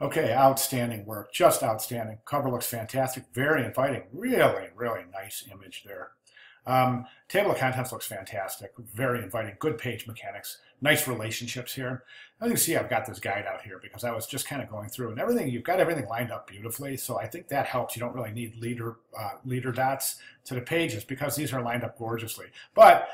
Okay, outstanding work. Just outstanding. Cover looks fantastic. Very inviting. Really, really nice image there. Table of contents looks fantastic. Very inviting. Good page mechanics. Nice relationships here. As you can see, I've got this guide out here because I was just kind of going through and everything. You've got everything lined up beautifully. So I think that helps. You don't really need leader dots to the pages because these are lined up gorgeously. But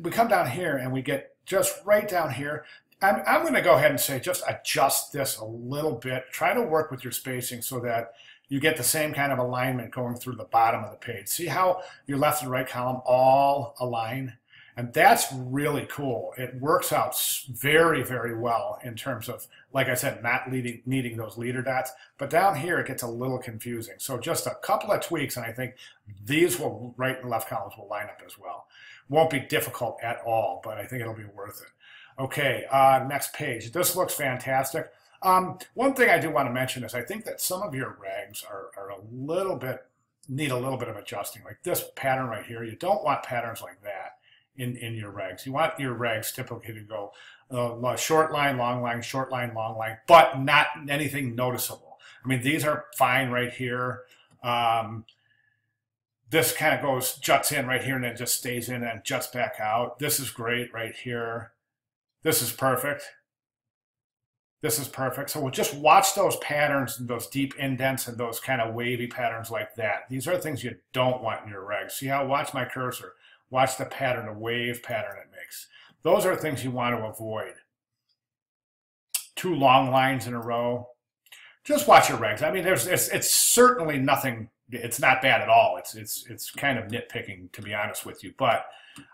we come down here and we get just right down here. I'm going to go ahead and say just adjust this a little bit. Try to work with your spacing so that you get the same kind of alignment going through the bottom of the page. See how your left and right column all align? And that's really cool. It works out very, very well in terms of, like I said, not needing those leader dots. But down here, it gets a little confusing. So just a couple of tweaks, and I think these right and left columns will line up as well. Won't be difficult at all, but I think it'll be worth it. Okay, next page. This looks fantastic. One thing I do want to mention is I think that some of your regs are a little bit, need a little bit of adjusting. Like this pattern right here, you don't want patterns like that in your regs. You want your regs typically to go short line, long line, short line, long line, but not anything noticeable. I mean, these are fine right here. This kind of juts in right here and then just stays in and juts back out. This is great right here. This is perfect. This is perfect. So we'll just watch those patterns and those deep indents and those kind of wavy patterns like that. These are things you don't want in your regs. See how, watch my cursor. Watch the pattern, the wave pattern it makes. Those are things you want to avoid. Two long lines in a row. Just watch your regs. I mean, it's certainly nothing, it's not bad at all. It's kind of nitpicking, to be honest with you, but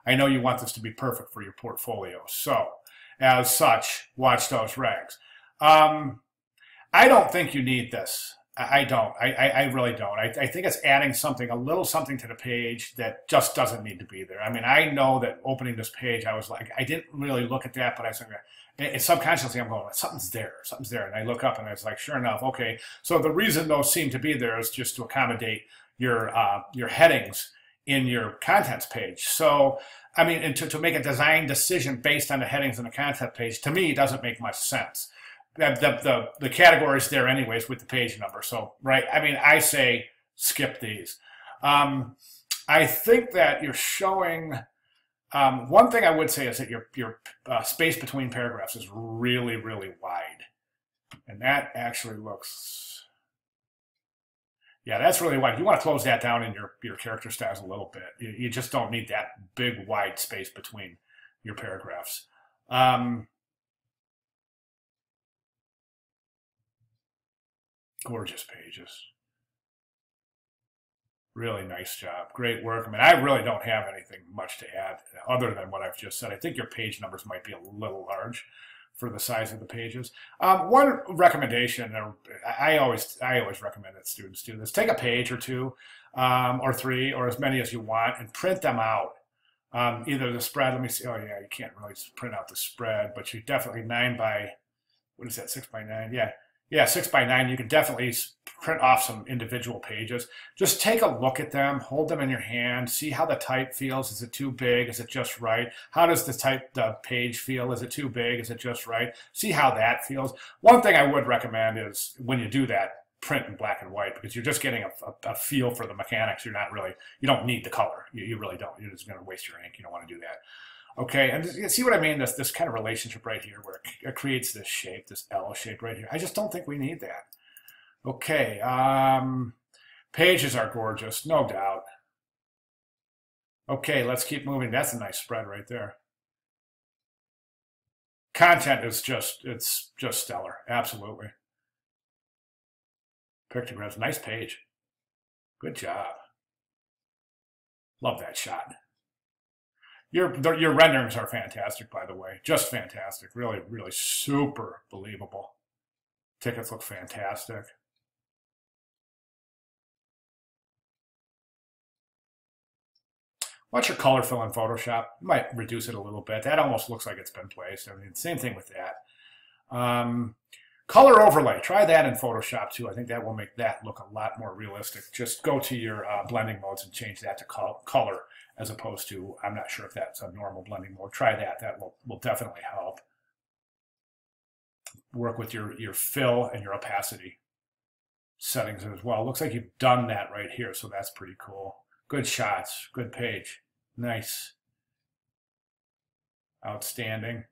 I know you want this to be perfect for your portfolio. So, as such, watch those regs. I don't think you need this. I don't. I really don't. I think it's adding something, a little something to the page that just doesn't need to be there. I mean, I know that opening this page, I was like, I didn't really look at that, but I said, subconsciously, I'm going, something's there. And I look up and I was like, sure enough, okay. So the reason those seem to be there is just to accommodate your headings in your contents page. So, I mean, and to make a design decision based on the headings in the content page, to me, doesn't make much sense. The category's there anyways with the page number. So, right, I mean, I say skip these. I think that you're showing, one thing I would say is that your space between paragraphs is really, really wide. And that actually looks, yeah, that's really wide. You want to close that down in your character styles a little bit. You just don't need that big, wide space between your paragraphs. Gorgeous pages. Really nice job. Great work. I mean, I really don't have anything much to add other than what I've just said. I think your page numbers might be a little large for the size of the pages. One recommendation, I always recommend that students do this. Take a page or two, or three, or as many as you want, and print them out. Either the spread, let me see, oh yeah, you can't really print out the spread, but you definitely 9 by, what is that, 6 by 9? Yeah, 6 by 9, you can definitely print off some individual pages. Just take a look at them, hold them in your hand, see how the type feels. Is it too big? Is it just right? How does the page feel? Is it too big? Is it just right? See how that feels. One thing I would recommend is when you do that, print in black and white because you're just getting a feel for the mechanics. You don't need the color. You really don't. You're just going to waste your ink. You don't want to do that. Okay, and you see what I mean? This kind of relationship right here where it creates this shape, this L shape right here. I just don't think we need that. Okay, pages are gorgeous, no doubt. Okay, let's keep moving. That's a nice spread right there. Content is it's just stellar, absolutely. Pictographs, nice page. Good job. Love that shot. Your renderings are fantastic, by the way. Just fantastic. Really, really super believable. Tickets look fantastic. Watch your color fill in Photoshop. You might reduce it a little bit. That almost looks like it's been placed. I mean, same thing with that. Color overlay. Try that in Photoshop too. I think that will make that look a lot more realistic. Just go to your blending modes and change that to color as opposed to, I'm not sure if that's a normal blending mode. Try that. That will definitely help. work with your fill and your opacity settings as well. Looks like you've done that right here, so that's pretty cool. Good shots, good page, nice, outstanding.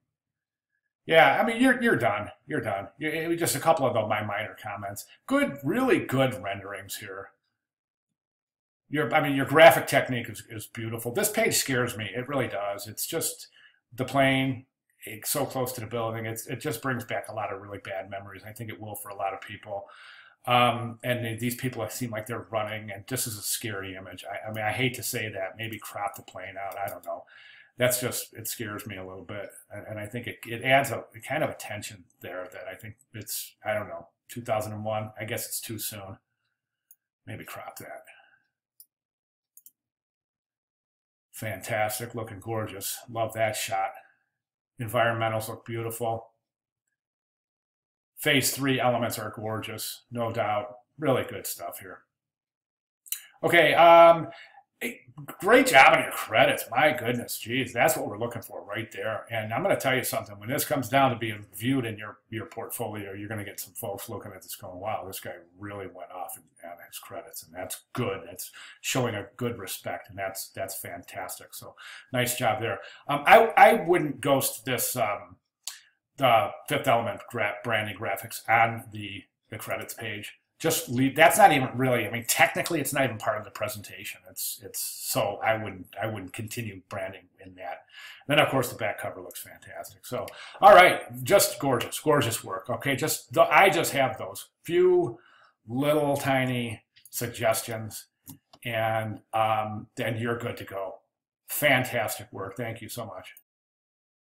Yeah, I mean you're done. You're done. Just a couple of my minor comments. Good, really good renderings here. I mean your graphic technique is beautiful. This page scares me. It really does. It's just the plane. It's so close to the building. It just brings back a lot of really bad memories. I think it will for a lot of people. And these people seem like they're running, and this is a scary image. I mean, I hate to say that. Maybe crop the plane out. I don't know. That's just, it scares me a little bit. And I think it adds a kind of a tension there that I think it's, I don't know, 2001. I guess it's too soon. Maybe crop that. Fantastic, looking gorgeous. Love that shot. Environmentals look beautiful. Phase 3 elements are gorgeous, no doubt. Really good stuff here. Okay, great job on your credits. My goodness, geez, that's what we're looking for right there. And I'm going to tell you something. When this comes down to being viewed in your portfolio, you're going to get some folks looking at this going, wow, this guy really went off on his credits, and that's good. That's showing a good respect, and that's fantastic. So nice job there. I wouldn't ghost this the Fifth Element branding graphics on the credits page. Just leave. That's not even really. I mean, technically, it's not even part of the presentation. It's so I wouldn't continue branding in that. And then of course the back cover looks fantastic. So all right, just gorgeous work. Okay, I just have those few little tiny suggestions, and then you're good to go. Fantastic work. Thank you so much.